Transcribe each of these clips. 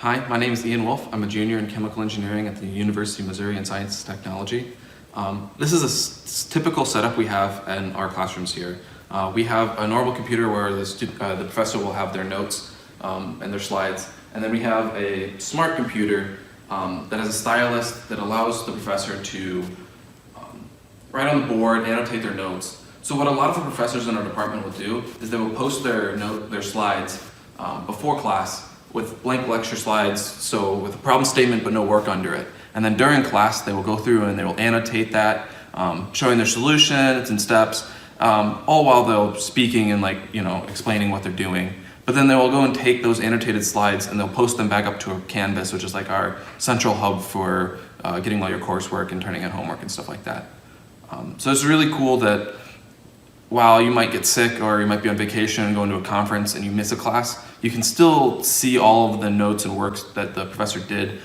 Hi, my name is Ian Wolf. I'm a junior in chemical engineering at the University of Missouri in Science and Technology. This is a typical setup we have in our classrooms here. We have a normal computer where the professor will have their notes and their slides, and then we have a smart computer that has a stylus that allows the professor to write on the board, annotate their notes. So what a lot of the professors in our department will do is they will post their slides before class with blank lecture slides, so with a problem statement but no work under it. And then during class, they will go through and they will annotate that, showing their solutions and steps, all while they're speaking and explaining what they're doing. But then they will go and take those annotated slides and they'll post them back up to a Canvas, which is like our central hub for getting all your coursework and turning in homework and stuff like that. So it's really cool that while you might get sick or you might be on vacation and going to a conference and you miss a class, you can still see all of the notes and works that the professor did,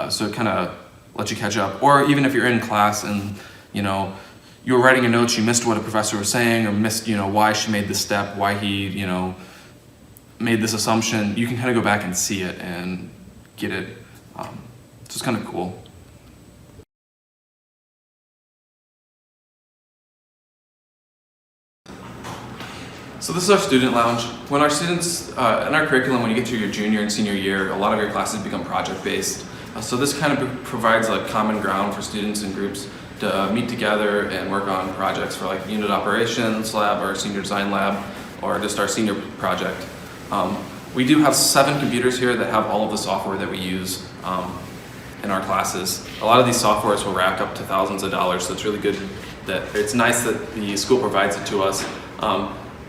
so it kind of lets you catch up. Or even if you're in class and you were writing your notes, you missed what a professor was saying or missed why she made this step, why he made this assumption, you can kind of go back and see it and get it. So it's kind of cool. So this is our student lounge. When our students, in our curriculum, when you get to your junior and senior year, a lot of your classes become project-based. So this kind of provides a common ground for students and groups to meet together and work on projects for like unit operations lab or senior design lab or just our senior project. We do have 7 computers here that have all of the software that we use in our classes. A lot of these softwares will rack up to thousands of dollars, so it's really good that it's nice that the school provides it to us.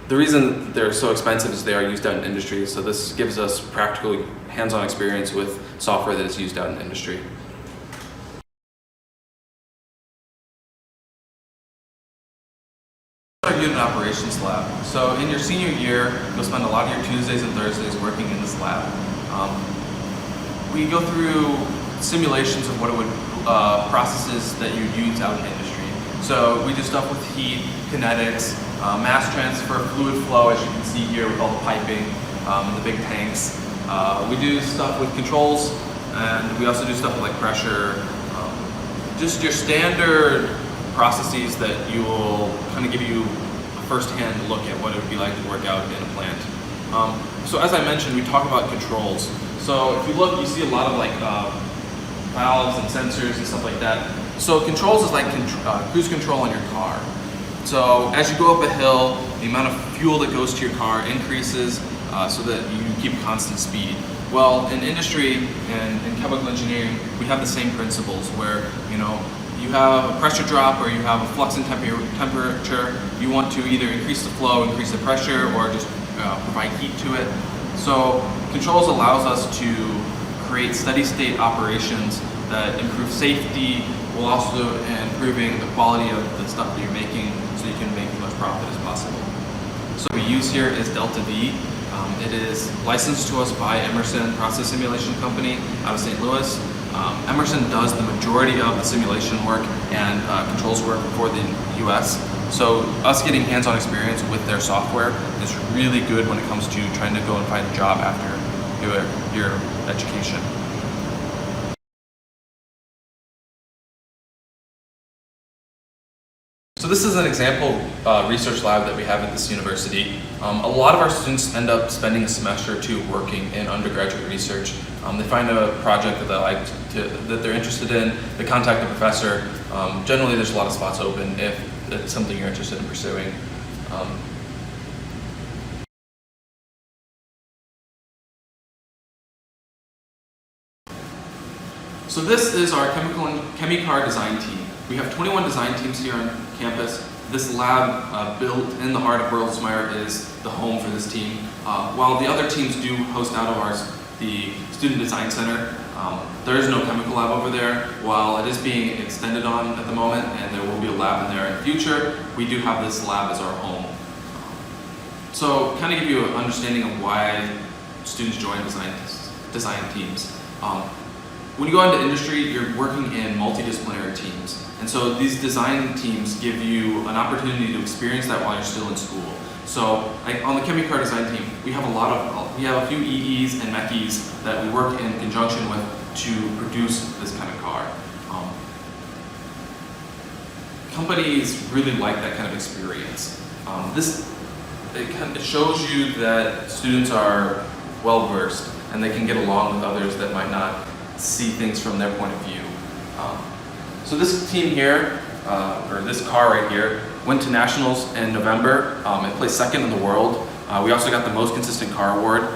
The reason they're so expensive is they are used out in industry, so this gives us practical hands-on experience with software that is used out in industry. Our unit operations lab. So in your senior year, you'll spend a lot of your Tuesdays and Thursdays working in this lab. We go through simulations of what it would, processes that you'd use out in industry. So we do stuff with heat, kinetics, mass transfer, fluid flow, as you can see here with all the piping and the big tanks. We do stuff with controls, and we also do stuff with like pressure, just your standard processes that you will kind of give you a first-hand look at what it would be like to work out in a plant. So as I mentioned, we talk about controls. So if you look, you see a lot of like valves and sensors and stuff like that. So controls is like cruise control on your car. So as you go up a hill, the amount of fuel that goes to your car increases so that you keep constant speed. Well, in industry and in chemical engineering, we have the same principles where you have a pressure drop or you have a flux in temperature. You want to either increase the flow, increase the pressure, or just provide heat to it. So controls allows us to create steady state operations that improve safety while also improving the quality of the stuff that you're making so you can make as much profit as possible. So what we use here is Delta V. It is licensed to us by Emerson Process Simulation Company out of St. Louis. Emerson does the majority of the simulation work and controls work for the US. So us getting hands-on experience with their software is really good when it comes to trying to go and find a job after your education. So this is an example research lab that we have at this university. A lot of our students end up spending a semester or 2 working in undergraduate research. They find a project that they like that they're interested in, they contact the professor. Generally there's a lot of spots open if it's something you're interested in pursuing. So this is our chemical design team. We have 21 design teams here on campus. This lab, built in the heart of Bertelsmeyer, is the home for this team. While the other teams do host out of ours, the Student Design Center, there is no chemical lab over there. While it is being extended on at the moment, and there will be a lab in there in the future, we do have this lab as our home. So kind of give you an understanding of why students join design teams. When you go into industry, you're working in multidisciplinary teams. And so these design teams give you an opportunity to experience that while you're still in school. So like on the ChemiCar design team, we have a few EEs and MECs that we work in conjunction with to produce this kind of car. Companies really like that kind of experience. It shows you that students are well versed and they can get along with others that might not see things from their point of view. So this team here, or this car right here, went to nationals in November. It placed second in the world. We also got the most consistent car award.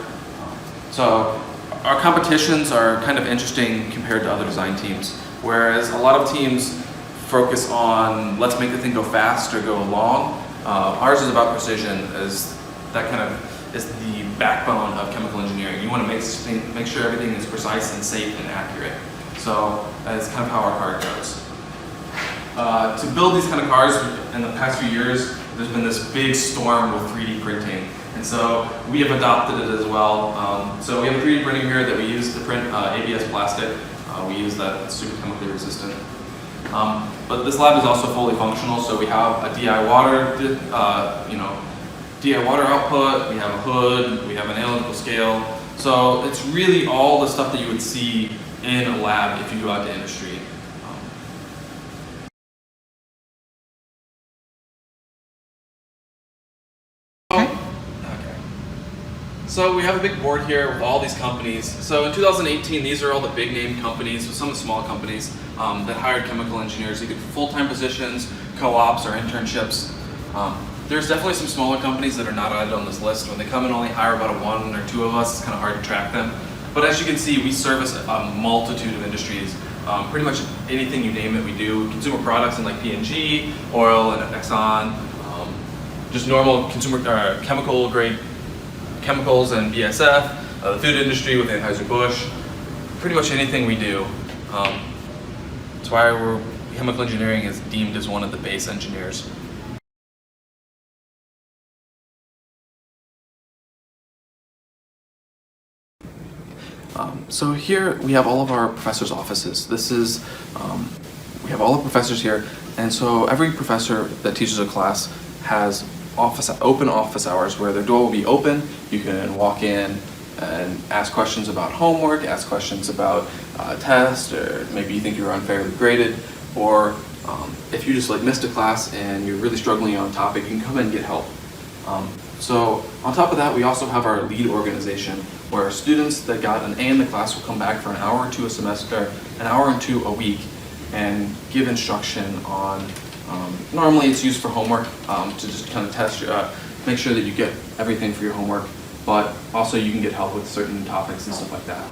So our competitions are kind of interesting compared to other design teams, whereas a lot of teams focus on let's make the thing go fast or go long. Ours is about precision, as that kind of is the backbone of chemical engineering. You want to make sure everything is precise and safe and accurate. So that's kind of how our car goes. To build these kind of cars in the past few years, there's been this big storm with 3D printing. And so we have adopted it as well. So we have a 3D printer here that we use to print ABS plastic. We use that, it's super chemically resistant. But this lab is also fully functional, so we have a DI water, DI water output, we have a hood, we have an analytical scale. So it's really all the stuff that you would see in a lab if you go out to industry. So we have a big board here with all these companies. So in 2018, these are all the big name companies, some small companies that hired chemical engineers, either for full-time positions, co-ops, or internships. There's definitely some smaller companies that are not added on this list. When they come and only hire about one or two of us, it's kind of hard to track them. But as you can see, we service a multitude of industries. Pretty much anything you name it, we do. Consumer products in like P&G, oil and Exxon, just normal consumer chemical grade chemicals and BASF, the food industry with Anheuser-Busch, pretty much anything we do. That's why chemical engineering is deemed as one of the base engineers. So here we have all of our professors' offices. We have all the professors here, and so every professor that teaches a class has open office hours where their door will be open. You can walk in and ask questions about homework, ask questions about tests, or maybe you think you're unfairly graded, or if you just missed a class and you're really struggling on a topic, you can come in and get help. So on top of that, we also have our lead organization, where students that got an A in the class will come back for an hour or two a semester, an hour or two a week, and give instruction on normally it's used for homework, to just kind of test, make sure that you get everything for your homework, but also you can get help with certain topics and stuff like that.